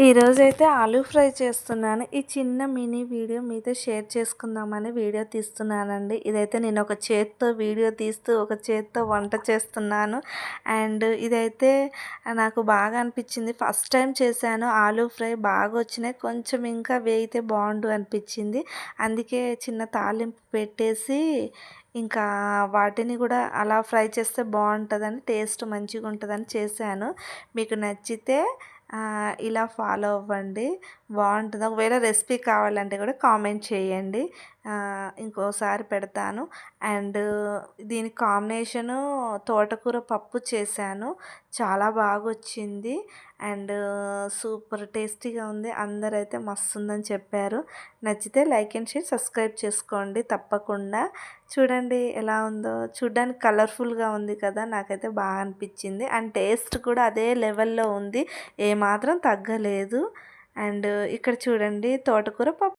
ఈరోజైతే ఆలూ ఫ్రై చేస్తున్నాను. ఈ చిన్న మినీ వీడియో మీతో షేర్ చేసుకుందామని వీడియో తీస్తున్నానండి. ఇదైతే నేను ఒక చేత్తో వీడియో తీస్తూ, ఒక చేత్తో వంట చేస్తున్నాను. అండ్ ఇదైతే నాకు బాగా అనిపించింది. ఫస్ట్ టైం చేశాను ఆలూ ఫ్రై, బాగా వచ్చినాయి. కొంచెం ఇంకా వేయితే బాగుండు అనిపించింది. అందుకే చిన్న తాలింపు పెట్టేసి ఇంకా వాటిని కూడా అలా ఫ్రై చేస్తే బాగుంటుందని, టేస్ట్ మంచిగా ఉంటుందని చేశాను. మీకు నచ్చితే ఇలా ఫాలో అవ్వండి, బాగుంటుంది. ఒకవేళ రెసిపీ కావాలంటే కూడా కామెంట్ చేయండి, ఇంకోసారి పెడతాను. అండ్ దీనికి కాంబినేషను తోటకూర పప్పు చేశాను, చాలా బాగా వచ్చింది. అండ్ సూపర్ టేస్టీగా ఉంది. అందరైతే మస్తు ఉందని చెప్పారు. నచ్చితే లైక్ అండ్ షేర్, సబ్స్క్రైబ్ చేసుకోండి తప్పకుండా. చూడండి ఎలా ఉందో, చూడ్డానికి కలర్ఫుల్గా ఉంది కదా, నాకైతే బాగా అనిపించింది. అండ్ టేస్ట్ కూడా అదే లెవెల్లో ఉంది, ఏమాత్రం తగ్గలేదు. అండ్ ఇక్కడ చూడండి తోటకూర పప్పు.